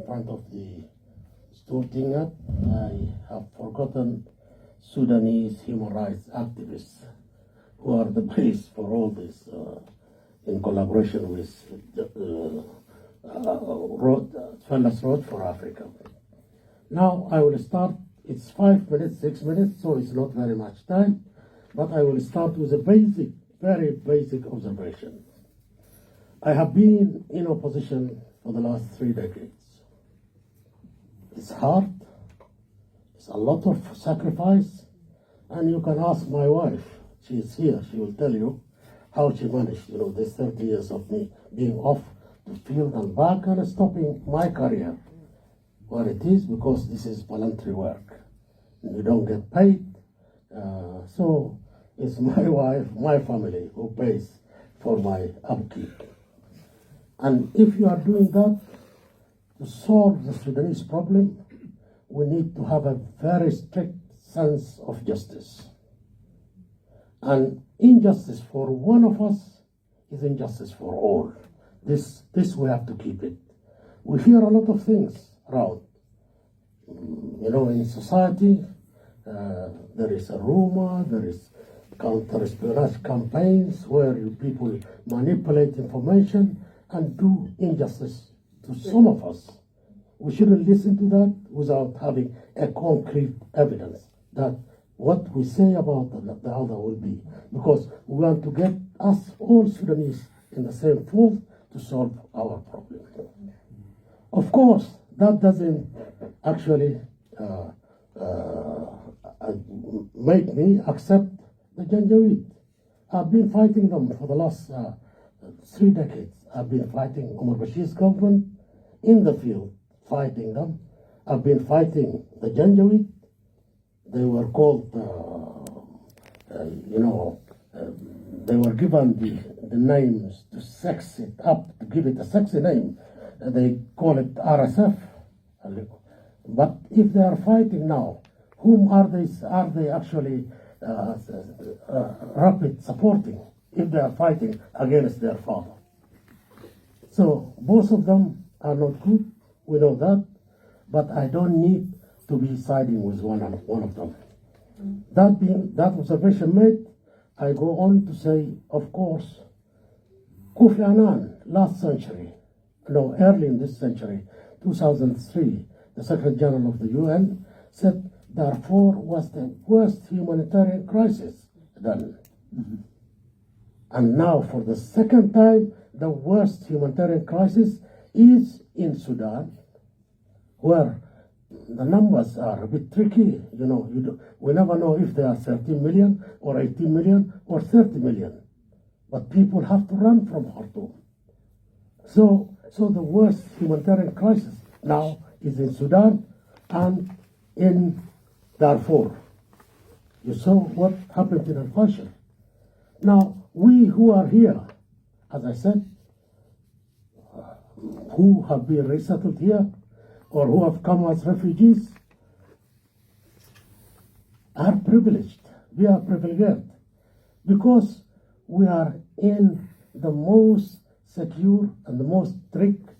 front of the Stortinget, I have forgotten Sudanese human rights activists who are the base for all this in collaboration with Fellas Road for Africa. Now I will start, it's 5 minutes, 6 minutes, so it's not very much time, but I will start with a basic, very basic observation. I have been in opposition for the last 3 decades. It's hard, it's a lot of sacrifice, and you can ask my wife, she is here, she will tell you how she managed, this 30 years of me being off the field and back and stopping my career where it is, because this is voluntary work. You don't get paid, so it's my wife, my family who pays for my upkeep. And if you are doing that, to solve the Sudanese problem, we need to have a very strict sense of justice. And injustice for one of us is injustice for all. This we have to keep it. We hear a lot of things around. In society, there is a rumor, there is counter-espionage campaigns where people manipulate information and do injustice to some of us. We shouldn't listen to that without having a concrete evidence that what we say about the other will be. Because we want to get us all Sudanese in the same fold to solve our problem. Of course, that doesn't actually make me accept the Janjaweed. I've been fighting them for the last 3 decades. I've been fighting Omar Bashir's government in the field, fighting them. I've been fighting the Janjaweed. They were called, they were given the names to sex it up, to give it a sexy name. They call it RSF. But if they are fighting now, whom are they actually rapid supporting if they are fighting against their father? So both of them are not good, we know that, but I don't need to be siding with one of them. That observation made, I go on to say, of course, Kofi Annan, last century, early in this century, 2003, the Secretary General of the UN said Darfur was the worst humanitarian crisis then. Mm-hmm. And now, for the second time, the worst humanitarian crisis is in Sudan, where the numbers are a bit tricky. We never know if they are 13 million or 18 million or 30 million. But people have to run from Khartoum. So the worst humanitarian crisis now is in Sudan and in Darfur. You saw what happened in Al-Fashir. Now, we who are here, as I said, who have been resettled here or who have come as refugees, are privileged. We are privileged because we are in the most secure and the most strict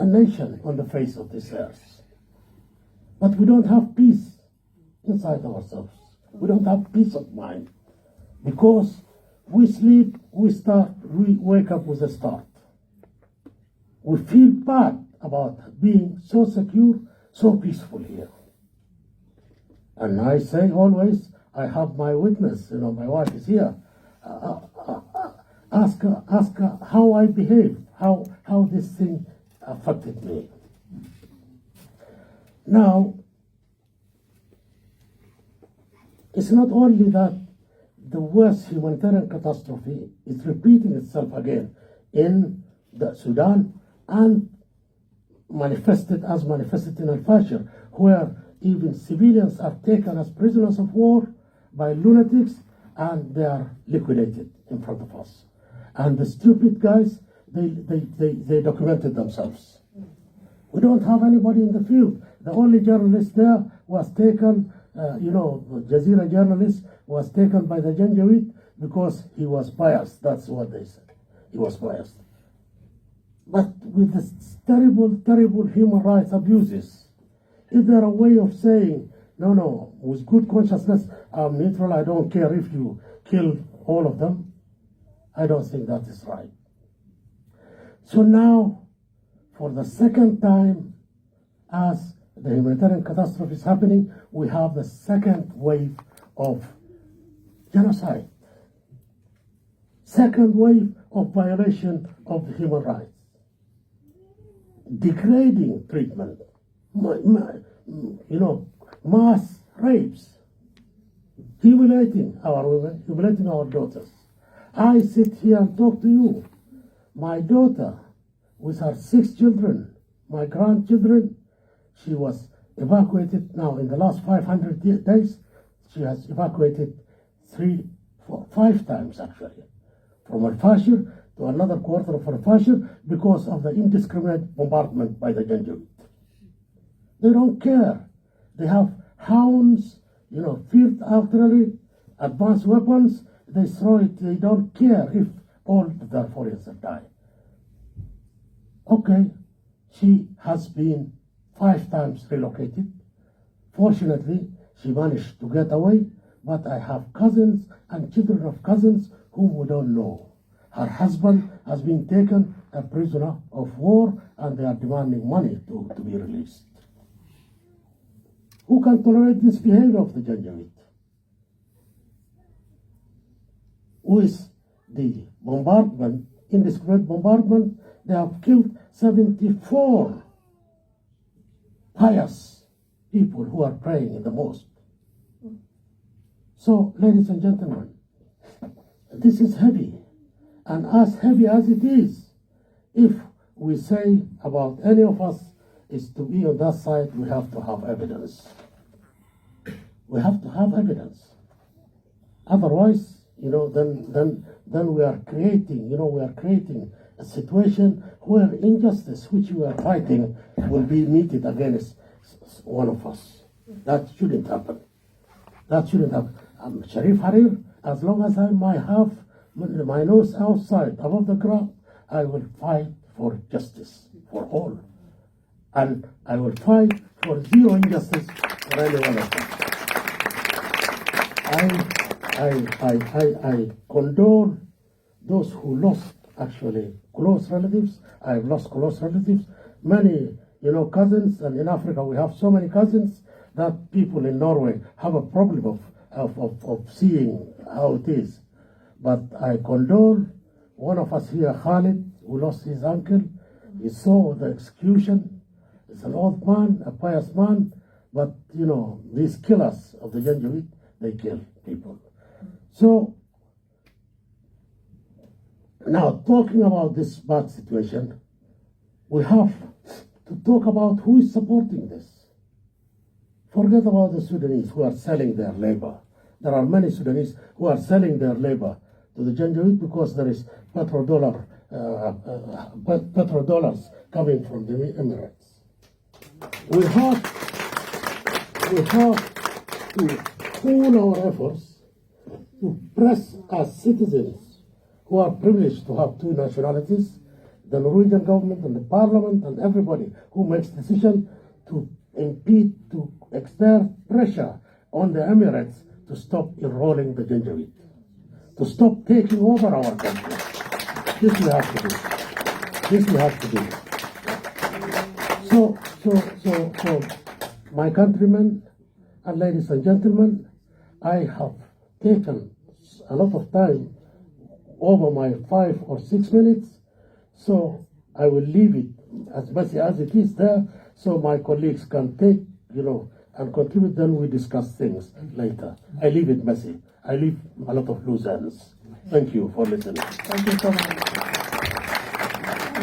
nation on the face of this earth. But we don't have peace inside ourselves. We don't have peace of mind because we sleep, we wake up with a start. We feel bad about being so secure, so peaceful here. And I say always, I have my witness, my wife is here. Ask her how I behaved, how this thing affected me. Now, it's not only that the worst humanitarian catastrophe is repeating itself again in the Sudan and manifested in Al-Fashir, where even civilians are taken as prisoners of war by lunatics and they are liquidated in front of us. And the stupid guys, they documented themselves. We don't have anybody in the field. The only journalist there was taken, Jazeera journalist was taken by the Janjaweed because he was biased. That's what they said. He was biased. but with this terrible, terrible human rights abuses. Is there a way of saying, no, with good consciousness, I'm neutral, I don't care if you kill all of them? I don't think that is right. So now, for the second time, as the humanitarian catastrophe is happening, we have the second wave of genocide. Second wave of violation of the human rights. Degrading treatment. Mass rapes. Humiliating our women, humiliating our daughters. I sit here and talk to you. My daughter, with her 6 children, my grandchildren, she was evacuated now in the last 500 days. She has evacuated 3, 4, 5 times actually. From Al-Fashir to another quarter of Al-Fashir because of the indiscriminate bombardment by the Janjaweed. They don't care. They have hounds, field artillery, advanced weapons. They throw it. They don't care if all the Darfurians have died. Okay, she has been 5 times relocated. Fortunately, she managed to get away, but I have cousins and children of cousins whom we don't know. Her husband has been taken a prisoner of war and they are demanding money to be released. Who can tolerate this behavior of the Janjaweed? With the bombardment, indiscriminate bombardment, they have killed 74 pious people who are praying in the mosque. So, ladies and gentlemen, this is heavy. And as heavy as it is, if we say about any of us is to be on that side, we have to have evidence. We have to have evidence. Otherwise, then we are creating a situation where injustice, which we are fighting, will be meted against one of us. That shouldn't happen. That shouldn't happen. Sharif Harir, as long as I might have my nose outside, above the ground, I will fight for justice for all. And I will fight for zero injustice for any one of us. I condole those who lost actually close relatives. I've lost close relatives. Many, cousins, and in Africa we have so many cousins that people in Norway have a problem of seeing how it is. But I condole one of us here, Khalid, who lost his uncle. He saw the execution. It's an old man, a pious man, but these killers of the Janjaweed, they kill people. So now, talking about this bad situation, we have to talk about who is supporting this. Forget about the Sudanese who are selling their labor. There are many Sudanese who are selling their labor to the Janjaweed because there is petrodollars coming from the Emirates. We have to pool our efforts to press as citizens who are privileged to have 2 nationalities, the Norwegian government and the parliament and everybody who makes decisions to impede, to exert pressure on the Emirates to stop enrolling the Janjaweed, to stop taking over our country. This we have to do. This we have to do. So, my countrymen and ladies and gentlemen, I have taken a lot of time over my 5 or 6 minutes, so I will leave it as messy as it is there, so my colleagues can take, and contribute, then we discuss things later. I leave it messy. I leave a lot of loose ends. Thank you for listening. Thank you so much.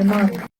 Imam.